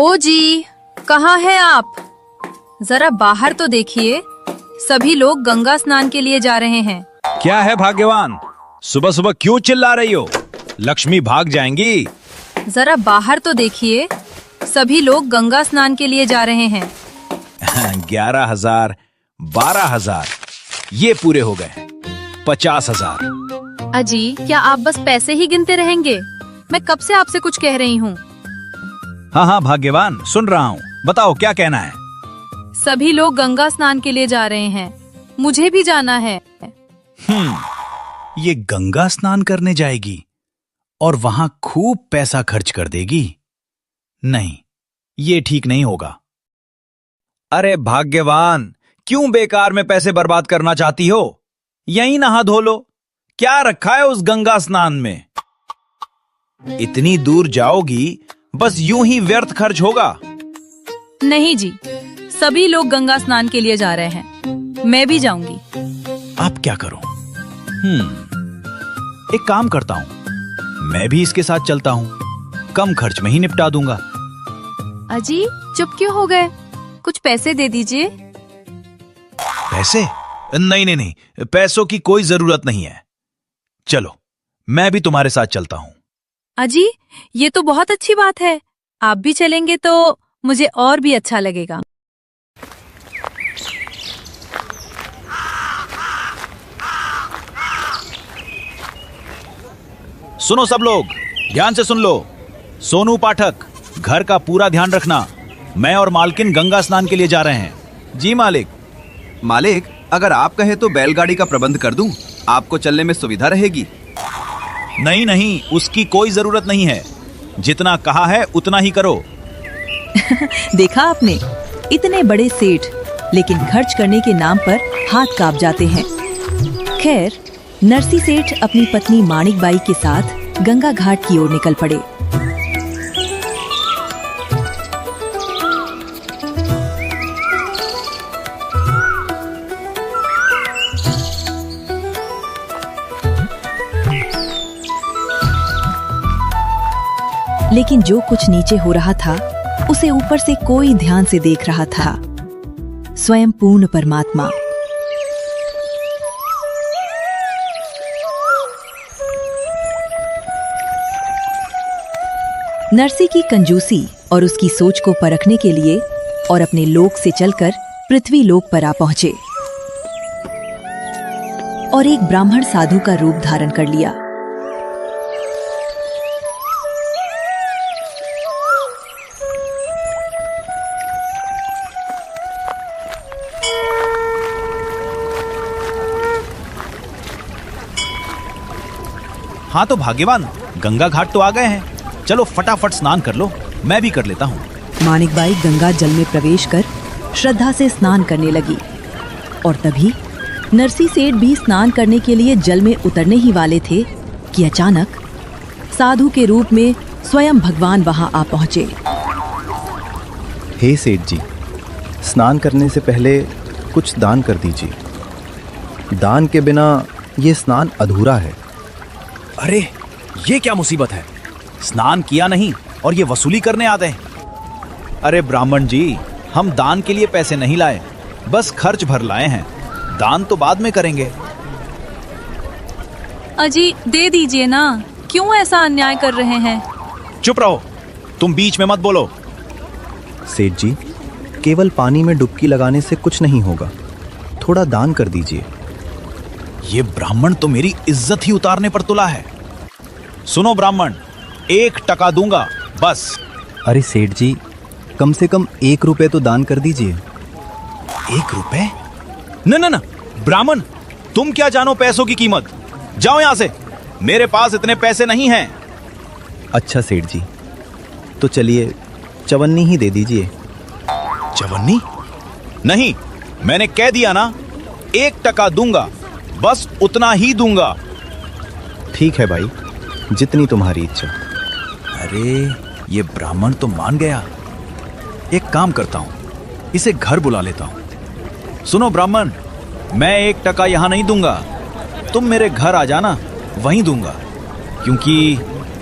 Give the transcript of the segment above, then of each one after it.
ओ जी, कहाँ हैं आप? जरा बाहर तो देखिए, सभी लोग गंगा स्नान के लिए जा रहे हैं। क्या है भाग्यवान, सुबह सुबह क्यों चिल्ला रही हो? लक्ष्मी भाग जाएंगी। जरा बाहर तो देखिए, सभी लोग गंगा स्नान के लिए जा रहे हैं। 11,000, 12,000, ये पूरे हो गए। 50,000। अजी, क्या आप बस पैसे ही गिनते रहेंगे? मैं कब से आपसे कुछ कह रही हूँ। हाँ हाँ भाग्यवान, सुन रहा हूँ, बताओ क्या कहना है। सभी लोग गंगा स्नान के लिए जा रहे हैं, मुझे भी जाना है। ये गंगा स्नान करने जाएगी और वहां खूब पैसा खर्च कर देगी। नहीं, ये ठीक नहीं होगा। अरे भाग्यवान, क्यों बेकार में पैसे बर्बाद करना चाहती हो? यहीं नहा धो लो। क्या रखा है उस गंगा स्नान में? इतनी दूर जाओगी, बस यूं ही व्यर्थ खर्च होगा। नहीं जी, सभी लोग गंगा स्नान के लिए जा रहे हैं, मैं भी जाऊंगी। अब क्या करूं? एक काम करता हूं, मैं भी इसके साथ चलता हूं, कम खर्च में ही निपटा दूंगा। अजी, चुप क्यों हो गए? कुछ पैसे दे दीजिए। पैसे? नहीं नहीं नहीं, पैसों की कोई जरूरत नहीं है। चलो, मैं भी तुम्हारे साथ चलता हूं। अजी, ये तो बहुत अच्छी बात है। आप भी चलेंगे तो मुझे और भी अच्छा लगेगा। सुनो सब लोग, ध्यान से सुन लो। सोनू पाठक, घर का पूरा ध्यान रखना। मैं और मालकिन गंगा स्नान के लिए जा रहे हैं। जी मालिक। मालिक, अगर आप कहे तो बैलगाड़ी का प्रबंध कर दूं, आपको चलने में सुविधा रहेगी। नहीं नहीं, उसकी कोई जरूरत नहीं है। जितना कहा है उतना ही करो। देखा आपने, इतने बड़े सेठ लेकिन खर्च करने के नाम पर हाथ कांप जाते हैं। खैर, नरसी सेठ अपनी पत्नी माणिक बाई के साथ गंगा घाट की ओर निकल पड़े। लेकिन जो कुछ नीचे हो रहा था, उसे ऊपर से कोई ध्यान से देख रहा था। स्वयं पूर्ण परमात्मा। नरसी की कंजूसी और उसकी सोच को परखने के लिए और अपने लोक से चलकर पृथ्वी लोक पर आ पहुंचे और एक ब्राह्मण साधु का रूप धारण कर लिया। हाँ तो भाग्यवान, गंगा घाट तो आ गए हैं। चलो फटाफट स्नान कर लो, मैं भी कर लेता हूँ। माणिक बाई गंगा जल में प्रवेश कर श्रद्धा से स्नान करने लगी और तभी नरसी सेठ भी स्नान करने के लिए जल में उतरने ही वाले थे कि अचानक साधु के रूप में स्वयं भगवान वहां आ पहुंचे। हे सेठ जी, स्नान करने से पहले कुछ दान कर दीजिए। दान के बिना ये स्नान अधूरा है। अरे, ये क्या मुसीबत है? स्नान किया नहीं और ये वसूली करने आते हैं। अरे ब्राह्मण जी, हम दान के लिए पैसे नहीं लाए, बस खर्च भर लाए हैं। दान तो बाद में करेंगे। अजी, दे दीजिए ना, क्यों ऐसा अन्याय कर रहे हैं? चुप रहो, तुम बीच में मत बोलो। सेठ जी, केवल पानी में डुबकी लगाने से कुछ नहीं होगा, थोड़ा दान कर दीजिए। ये ब्राह्मण तो मेरी इज्जत ही उतारने पर तुला है। सुनो ब्राह्मण, 1 टका दूंगा बस। अरे सेठ जी, कम से कम 1 रुपए तो दान कर दीजिए। 1 रुपए? न न न, ब्राह्मण, तुम क्या जानो पैसों की कीमत? जाओ यहां से, मेरे पास इतने पैसे नहीं हैं। अच्छा सेठ जी, तो चलिए चवन्नी ही दे दीजिए। चवन्नी? नहीं, मैंने कह दिया ना, 1 टका दूंगा, बस उतना ही दूंगा। ठीक है भाई, जितनी तुम्हारी इच्छा। अरे, ये ब्राह्मण तो मान गया। एक काम करता हूं, इसे घर बुला लेता हूं। सुनो ब्राह्मण, मैं 1 टका यहां नहीं दूंगा, तुम मेरे घर आ जाना, वहीं दूंगा, क्योंकि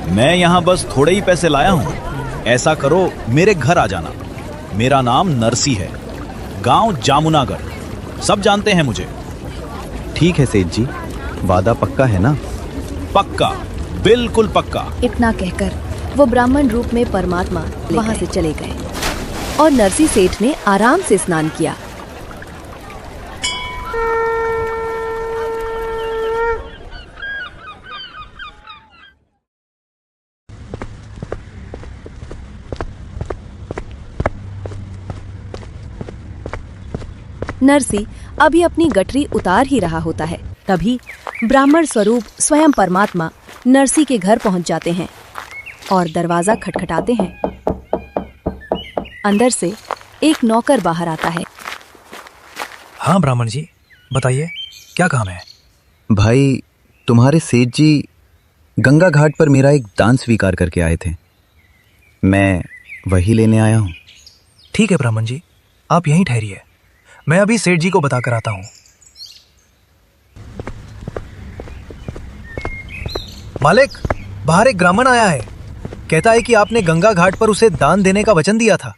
मैं यहां बस थोड़े ही पैसे लाया हूं। ऐसा करो, मेरे घर आ जाना। मेरा नाम नरसी है, गांव जामुनागढ़, सब जानते हैं मुझे। ठीक है सेठ जी, वादा पक्का है ना? पक्का, बिल्कुल पक्का। इतना कहकर वो ब्राह्मण रूप में परमात्मा वहां से चले गए और नरसी सेठ ने आराम से स्नान किया। नरसी अभी अपनी गठरी उतार ही रहा होता है, तभी ब्राह्मण स्वरूप स्वयं परमात्मा नरसी के घर पहुंच जाते हैं और दरवाजा खटखटाते हैं। अंदर से एक नौकर बाहर आता है। हाँ ब्राह्मण जी, बताइए क्या काम है? भाई, तुम्हारे सेठ जी गंगा घाट पर मेरा एक दान स्वीकार करके आए थे, मैं वही लेने आया हूँ। ठीक है ब्राह्मण जी, आप यहीं ठहरिए, मैं अभी सेठ जी को बताकर आता हूँ। मालिक, बाहर एक ब्राह्मण आया है, कहता है कि आपने गंगा घाट पर उसे दान देने का वचन दिया था,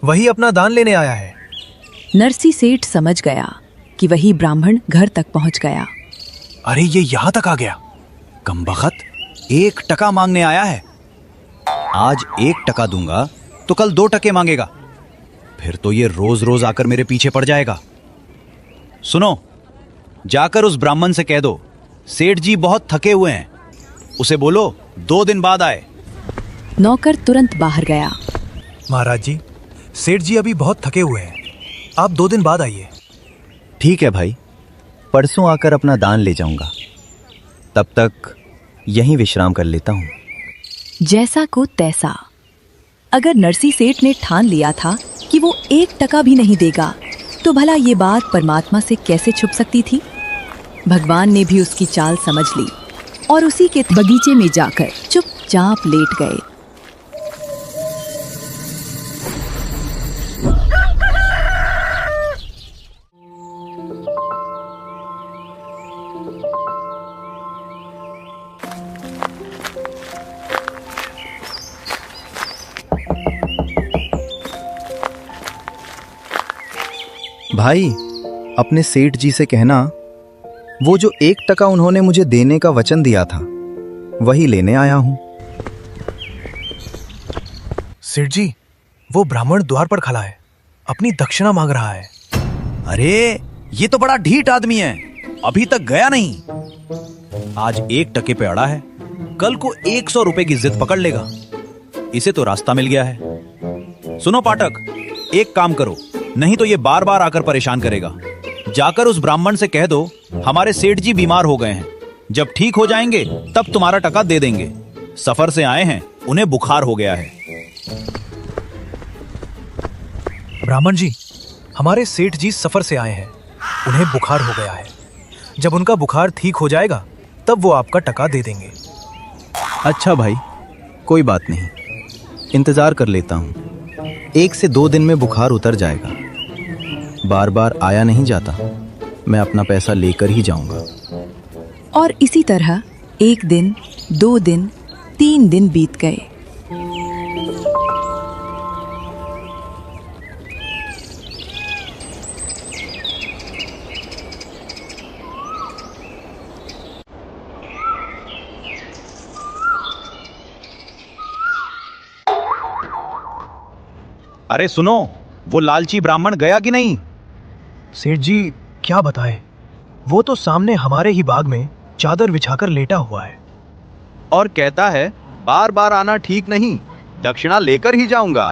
वही अपना दान लेने आया है। नरसी सेठ समझ गया कि वही ब्राह्मण घर तक पहुंच गया। अरे ये यहाँ तक आ गया। कमबख्त, 1 टका मांगने आया है। आज 1 टका दूंगा तो कल 2 टके मांगेगा, फिर तो ये रोज रोज आकर मेरे पीछे पड़ जाएगा। सुनो, जाकर उस ब्राह्मण से कह दो सेठ जी बहुत थके हुए हैं, उसे बोलो 2 दिन बाद आए। नौकर तुरंत बाहर गया। महाराज जी, सेठ जी अभी बहुत थके हुए हैं, आप 2 दिन बाद आइए। ठीक है भाई, परसों आकर अपना दान ले जाऊंगा, तब तक यहीं विश्राम कर लेता हूँ। जैसा को तैसा। अगर नरसी सेठ ने ठान लिया था कि वो 1 टका भी नहीं देगा, तो भला ये बात परमात्मा से कैसे छुप सकती थी? भगवान ने भी उसकी चाल समझ ली और उसी के बगीचे में जाकर चुपचाप लेट गए। भाई, अपने सेठ जी से कहना वो जो 1 टका उन्होंने मुझे देने का वचन दिया था, वही लेने आया हूं। सेठ जी, वो ब्राह्मण द्वार पर खड़ा है, अपनी दक्षिणा मांग रहा है। अरे ये तो बड़ा ढीठ आदमी है, अभी तक गया नहीं। आज 1 टके पे अड़ा है, कल को 100 रुपए की जिद पकड़ लेगा। इसे तो रास्ता मिल गया है। सुनो पाठक, एक काम करो, नहीं तो ये बार बार आकर परेशान करेगा। जाकर उस ब्राह्मण से कह दो हमारे सेठ जी बीमार हो गए हैं, जब ठीक हो जाएंगे तब तुम्हारा टका दे देंगे। सफर से आए हैं, उन्हें बुखार हो गया है। ब्राह्मण जी, हमारे सेठ जी सफर से आए हैं, उन्हें बुखार हो गया है, जब उनका बुखार ठीक हो जाएगा तब वो आपका टका दे देंगे। अच्छा भाई, कोई बात नहीं, इंतजार कर लेता हूँ। 1 से 2 दिन में बुखार उतर जाएगा। बार बार आया नहीं जाता, मैं अपना पैसा लेकर ही जाऊंगा। और इसी तरह 1 दिन, 2 दिन, 3 दिन बीत गए। अरे सुनो, वो लालची ब्राह्मण गया कि नहीं? सेठ जी क्या बताए, वो तो सामने हमारे ही बाग में चादर बिछाकर लेटा हुआ है और कहता है बार बार आना ठीक नहीं, दक्षिणा लेकर ही जाऊंगा।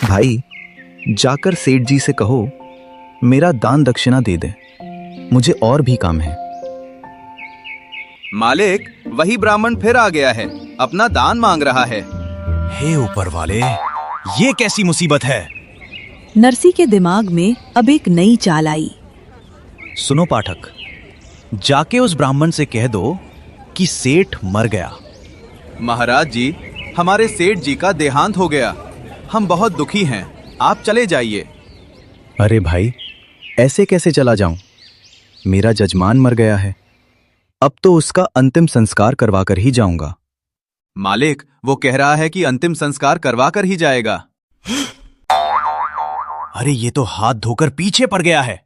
भाई, जाकर सेठ जी से कहो मेरा दान दक्षिणा दे दे, मुझे और भी काम है। मालिक, वही ब्राह्मण फिर आ गया है, अपना दान मांग रहा है। हे ऊपर वाले, ये कैसी मुसीबत है? नरसी के दिमाग में अब एक नई चाल आई। सुनो पाठक, जाके उस ब्राह्मण से कह दो कि सेठ मर गया। महाराज जी, हमारे सेठ जी का देहांत हो गया। हम बहुत दुखी हैं। आप चले जाइए। अरे भाई, ऐसे कैसे चला जाऊं? मेरा जजमान मर गया है। अब तो उसका अंतिम संस्कार करवा कर ही जाऊंगा। मालिक, वो कह रहा है कि अंतिम संस्कार करवा कर ही जाएगा। अरे ये तो हाथ धोकर पीछे पड़ गया है।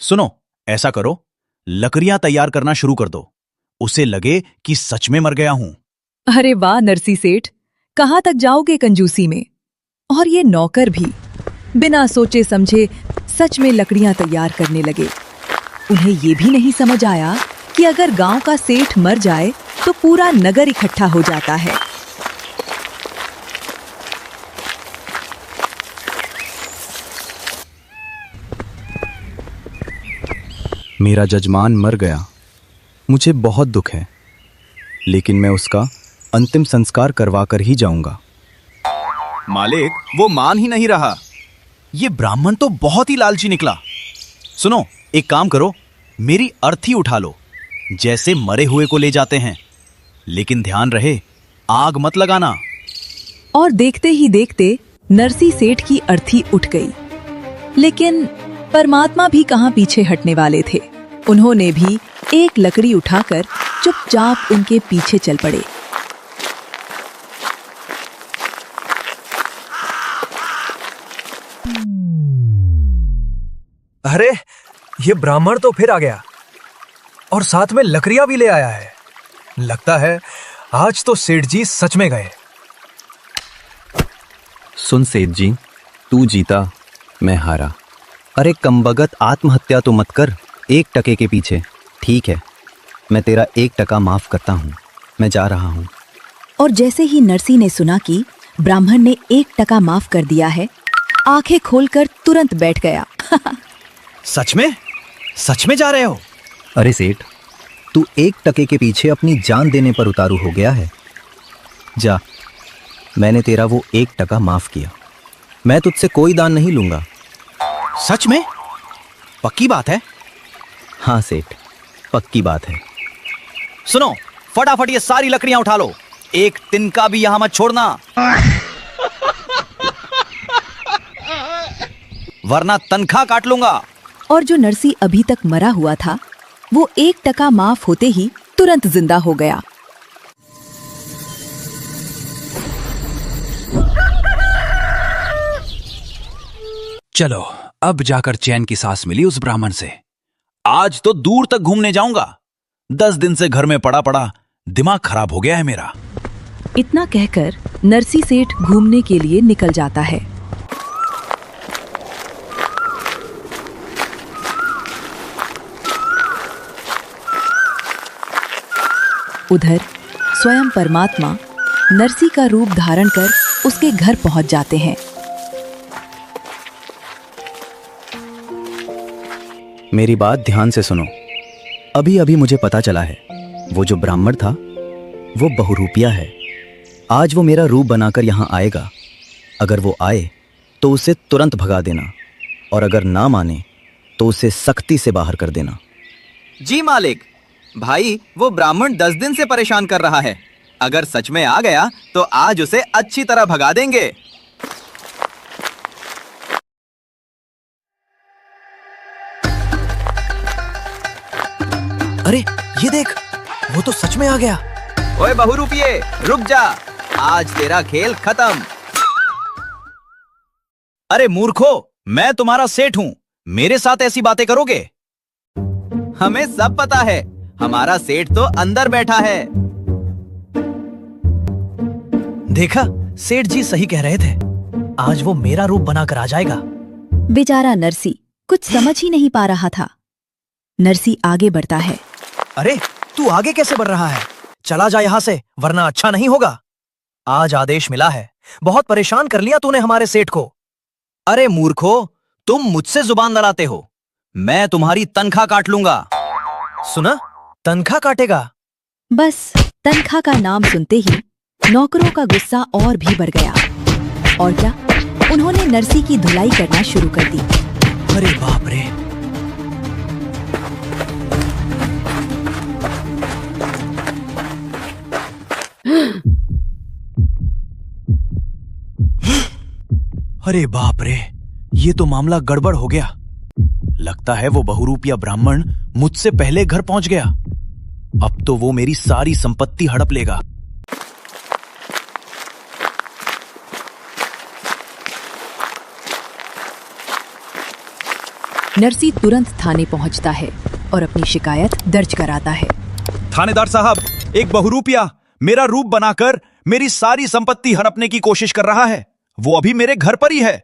सुनो, ऐसा करो, लकड़ियां तैयार करना शुरू कर दो। उसे लगे कि सच में मर गया हूं। अरे वाह नरसी सेठ, कहाँ तक जाओगे कंजूसी में? और ये नौकर भी बिना सोचे समझे सच में लकड़ियां तैयार करने लगे। उन्हें ये भी नहीं समझ आया कि अगर गांव का सेठ मर जाए तो पूरा नगर इकट्ठा हो जाता है। मेरा जजमान मर गया, मुझे बहुत दुख है, लेकिन मैं उसका अंतिम संस्कार करवा कर ही जाऊंगा। मालिक, वो मान ही नहीं रहा। ये ब्राह्मण तो बहुत ही लालची निकला। सुनो, एक काम करो, मेरी अर्थी उठा लो, जैसे मरे हुए को ले जाते हैं, लेकिन ध्यान रहे आग मत लगाना। और देखते ही देखते नरसी सेठ की अर्थी उठ गई। लेकिन परमात्मा भी कहाँ पीछे हटने वाले थे। उन्होंने भी एक लकड़ी उठाकर चुपचाप उनके पीछे चल पड़े। अरे, ये ब्राह्मण तो फिर आ गया और साथ में लकड़ियां भी ले आया है। लगता है आज तो सेठ जी सच में गए। सुन सेठ जी, तू जीता, मैं हारा। अरे कमबगत, आत्महत्या तो मत कर 1 टके के पीछे। ठीक है, मैं तेरा 1 टका माफ करता हूँ। मैं जा रहा हूँ। और जैसे ही नरसी ने सुना कि ब्राह्मण ने 1 टका माफ कर दिया है, आंखें खोलकर तुरंत बैठ गया। सच में? सच में जा रहे हो? अरे सेठ, तू 1 टके के पीछे अपनी जान देने पर उतारू हो गया है। जा, मैंने तेरा वो 1 टका माफ किया। मैं तुझसे कोई दान नहीं लूंगा। सच में? पक्की बात है? हाँ सेठ, पक्की बात है। सुनो, फटाफट ये सारी लकड़ियां उठा लो, एक तिनका भी यहां मत छोड़ना, वरना तनख्वाह काट लूंगा। और जो नरसी अभी तक मरा हुआ था, वो 1 टका माफ होते ही तुरंत जिंदा हो गया। चलो, अब जाकर चैन की सांस मिली उस ब्राह्मण से। आज तो दूर तक घूमने जाऊंगा। 10 दिन से घर में पड़ा पड़ा दिमाग खराब हो गया है मेरा। इतना कहकर नरसी सेठ घूमने के लिए निकल जाता है। उधर स्वयं परमात्मा नरसी का रूप धारण कर उसके घर पहुंच जाते हैं। मेरी बात ध्यान से सुनो। अभी अभी मुझे पता चला है, वो जो ब्राह्मण था वो बहुरूपिया है। आज वो मेरा रूप बनाकर यहाँ आएगा। अगर वो आए तो उसे तुरंत भगा देना, और अगर ना माने तो उसे सख्ती से बाहर कर देना। जी मालिक। भाई, वो ब्राह्मण 10 दिन से परेशान कर रहा है। अगर सच में आ गया तो आज उसे अच्छी तरह भगा देंगे। अरे ये देख, वो तो सच में आ गया। ओए बहुरूपिये, रुक जा, आज तेरा खेल खत्म। अरे मूर्खो, मैं तुम्हारा सेठ हूं, मेरे साथ ऐसी बातें करोगे? हमें सब पता है, हमारा सेठ तो अंदर बैठा है। देखा, सेठ जी सही कह रहे थे। आज वो मेरा रूप बनाकर आ जाएगा। बेचारा नरसी कुछ समझ ही नहीं पा रहा था। नरसी आगे बढ़ता है। अरे तू आगे कैसे बढ़ रहा है? चला जा यहाँ से, वरना अच्छा नहीं होगा। आज आदेश मिला है, बहुत परेशान कर लिया तूने हमारे सेठ को। अरे मूर्खो, तुम मुझसे जुबान लड़ाते हो। मैं तुम्हारी तनख्वाह काट लूंगा। सुना, तनख्वाह काटेगा? बस तनख्वाह का नाम सुनते ही नौकरों का गुस्सा और भी बढ़ गया। और क्या, उन्होंने नरसी की धुलाई करना शुरू कर दी। अरे बाप रे! अरे बाप रे, ये तो मामला गड़बड़ हो गया। लगता है वो बहुरूपिया ब्राह्मण मुझसे पहले घर पहुंच गया। अब तो वो मेरी सारी संपत्ति हड़प लेगा। नरसी तुरंत थाने पहुंचता है और अपनी शिकायत दर्ज कराता है। थानेदार साहब, एक बहुरूपिया मेरा रूप बनाकर मेरी सारी संपत्ति हड़पने की कोशिश कर रहा है। वो अभी मेरे घर पर ही है।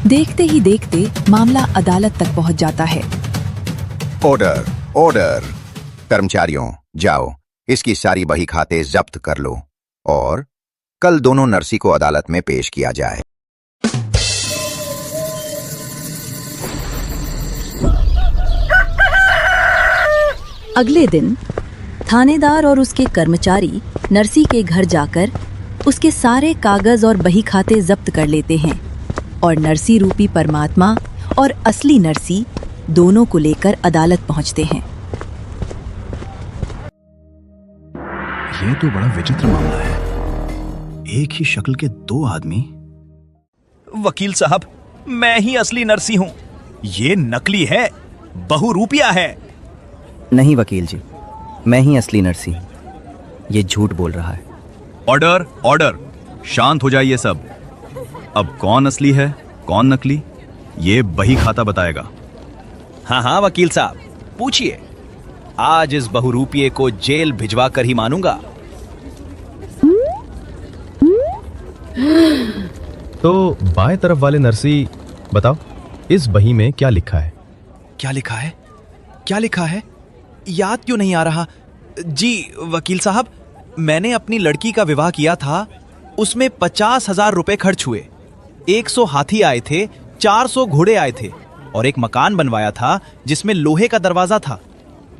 देखते ही देखते मामला अदालत तक पहुंच जाता है। Order, order. कर्मचारियों, जाओ, इसकी सारी बही खाते जब्त कर लो और कल दोनों नरसी को अदालत में पेश किया जाए। अगले दिन थानेदार और उसके कर्मचारी नरसी के घर जाकर उसके सारे कागज और बही खाते जब्त कर लेते हैं और नरसी रूपी परमात्मा और असली नरसी दोनों को लेकर अदालत पहुंचते हैं। ये तो बड़ा विचित्र मामला है। एक ही शक्ल के दो आदमी। वकील साहब, मैं ही असली नरसी हूं। ये नकली है, बहुरूपिया है। नहीं वकील जी, मैं ही असली नरसी हूं। ये झूठ बोल रहा है। Order, order. शांत हो जाइए सब। अब कौन असली है कौन नकली, ये बही खाता बताएगा। हाँ हाँ वकील साहब, पूछिए। आज इस बहुरूपिये को जेल भिजवा कर ही मानूंगा। तो बाएं तरफ वाले नरसी, बताओ इस बही में क्या लिखा है? क्या लिखा है? क्या लिखा है? याद क्यों नहीं आ रहा? जी वकील साहब, मैंने अपनी लड़की का विवाह किया था। उसमें 50,000 रुपए खर्च हुए। 100 हाथी आए थे, 400 घोड़े आए थे और एक मकान बनवाया था जिसमें लोहे का दरवाजा था।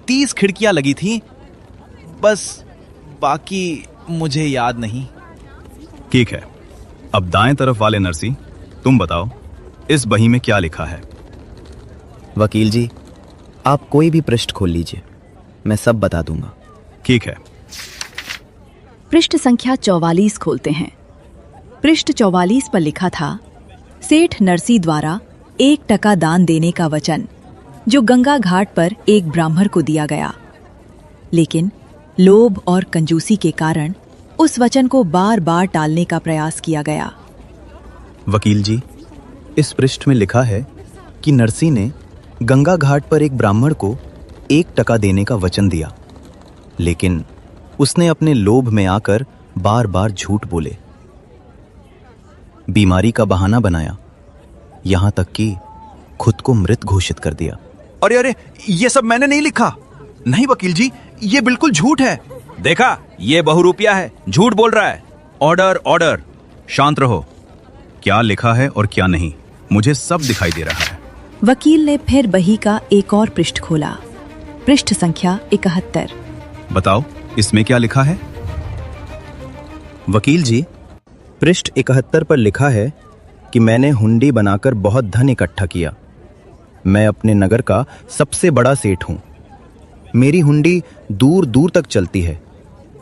30 खिड़कियां लगी थीं। बस बाकी मुझे याद नहीं। ठीक है, अब दाएं तरफ वाले नरसी, तुम बताओ इस बही में क्या लिखा है। वकील जी, आप कोई भी पृष्ठ खोल लीजिए, मैं सब बता दूंगा। ठीक है। पृष्ठ संख्या 44 खोलते हैं। पृष्ठ 44 पर लिखा था, सेठ नरसी द्वारा 1 टका दान देने का वचन, जो गंगा घाट पर एक ब्राह्मण को दिया गया। लेकिन लोभ और कंजूसी के कारण उस वचन को बार बार टालने का प्रयास किया गया। वकील जी, इस पृष्ठ में लिखा है कि नरसी ने गंगा घाट पर एक ब्राह्मण को 1 टका देने का वचन दिया, लेकिन उसने अपने लोभ में आकर बार बार झूठ बोले, बीमारी का बहाना बनाया, यहां तक कि खुद को मृत घोषित कर दिया। अरे अरे, ये सब मैंने नहीं लिखा। नहीं वकील जी, ये बिल्कुल झूठ है। देखा, ये बहुरूपिया है, झूठ बोल रहा है। Order, order. शांत रहो। क्या लिखा है और क्या नहीं, मुझे सब दिखाई दे रहा है। वकील ने फिर बही का एक और पृष्ठ खोला। पृष्ठ संख्या 71। बताओ इसमें क्या लिखा है। वकील जी, पृष्ठ 71 पर लिखा है कि मैंने हुंडी बनाकर बहुत धन इकट्ठा किया। मैं अपने नगर का सबसे बड़ा सेठ हूं। मेरी हुंडी दूर दूर तक चलती है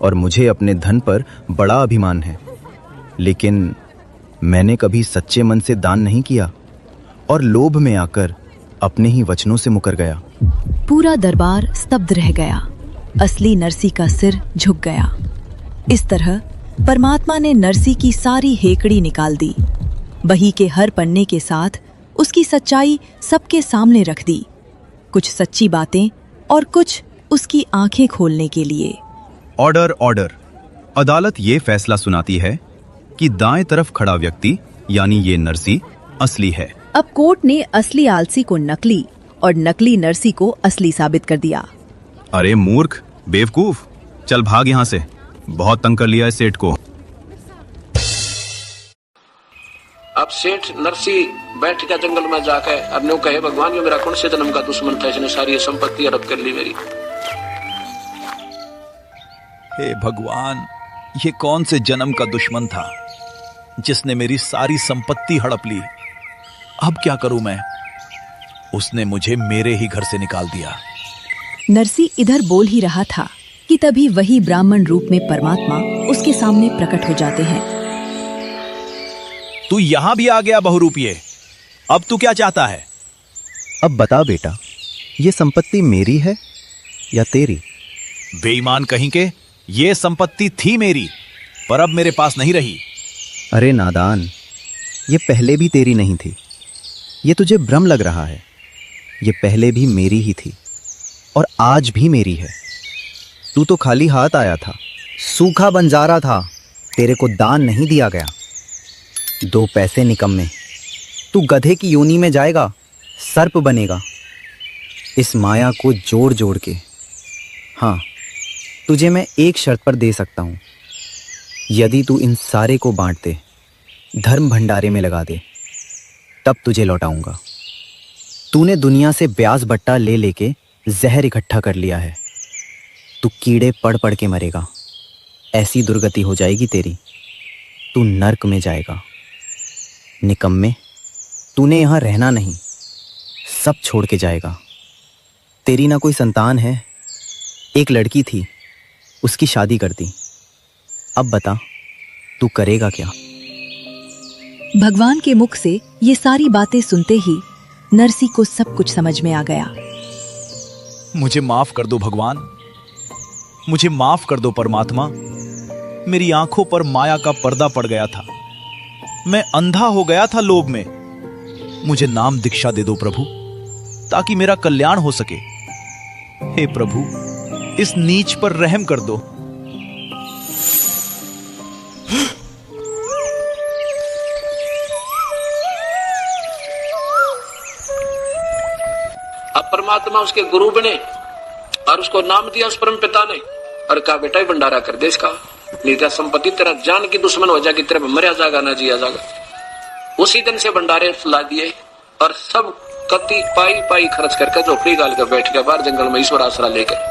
और मुझे अपने धन पर बड़ा अभिमान है। लेकिन मैंने कभी सच्चे मन से दान नहीं किया और लोभ में आकर अपने ही वचनों से मुकर गया। पूरा दरबार स्तब्ध रह गया। असली नरसी का सिर झुक गया। इस तरह परमात्मा ने नरसी की सारी हेकड़ी निकाल दी। बही के हर पन्ने के साथ उसकी सच्चाई सबके सामने रख दी, कुछ सच्ची बातें और कुछ उसकी आंखें खोलने के लिए। Order, order. अदालत ये फैसला सुनाती है कि दाएं तरफ खड़ा व्यक्ति यानी ये नरसी असली है। अब कोर्ट ने असली आलसी को नकली और नकली नरसी को असली साबित कर दिया। अरे मूर्ख, बेवकूफ, चल भाग यहाँ से। बहुत तंग कर लिया है सेठ को। अब सेठ नरसी बैठ गया जंगल में जाके और न्यू कहे, भगवान ये मेरा कौन से जन्म का दुश्मन था, इसने सारी संपत्ति हड़प कर ली मेरी। हे भगवान, ये कौन से जन्म का दुश्मन था जिसने मेरी सारी संपत्ति हड़प ली। अब क्या करूं मैं? उसने मुझे मेरे ही घर से निकाल दिया। नरसी इधर बोल ही रहा था कि तभी वही ब्राह्मण रूप में परमात्मा उसके सामने प्रकट हो जाते हैं तू यहां भी आ गया बहुरूपिये। अब तू क्या चाहता है? अब बता बेटा, ये संपत्ति मेरी है या तेरी? बेईमान कहीं के, ये संपत्ति थी मेरी, पर अब मेरे पास नहीं रही। अरे नादान, ये पहले भी तेरी नहीं थी। ये तुझे भ्रम लग रहा है। ये पहले भी मेरी ही थी और आज भी मेरी है। तू तो खाली हाथ आया था, सूखा बंजारा था, तेरे को दान नहीं दिया गया। 2 पैसे निकम्मे, तू गधे की योनि में जाएगा, सर्प बनेगा। इस माया को जोड़ जोड़ के, हाँ, तुझे मैं एक शर्त पर दे सकता हूं। यदि तू इन सारे को बांट दे, धर्म भंडारे में लगा दे, तब तुझे लौटाऊंगा। तूने दुनिया से ब्याज बट्टा ले लेके जहर इकट्ठा कर लिया है। तू कीड़े पड़ पड़ के मरेगा, ऐसी दुर्गति हो जाएगी तेरी, तू नर्क में जाएगा। निकम्मे, तूने यहां रहना नहीं, सब छोड़ के जाएगा। तेरी ना कोई संतान है, एक लड़की थी, उसकी शादी कर दी। अब बता, तू करेगा क्या? भगवान के मुख से ये सारी बातें सुनते ही नरसी को सब कुछ समझ में आ गया। मुझे माफ कर दो भगवान, मुझे माफ कर दो परमात्मा। मेरी आंखों पर माया का पर्दा पड़ गया था, मैं अंधा हो गया था लोभ में। मुझे नाम दीक्षा दे दो प्रभु, ताकि मेरा कल्याण हो सके। हे प्रभु, इस नीच पर रहम कर दो। अब परमात्मा उसके गुरु बने और उसको नाम दिया उस परम पिता ने, और कहा बेटा भंडारा कर दे इसका, नहीं तो संपत्ति तेरा जान की दुश्मन हो जाएगी, तेरे मरिया जाएगा ना जिया जाएगा। उसी दिन से भंडारे फैला दिए और सब कति पाई पाई खर्च करके झोपड़ी गाल कर बैठ गया बाहर जंगल में ईश्वर आसरा लेकर।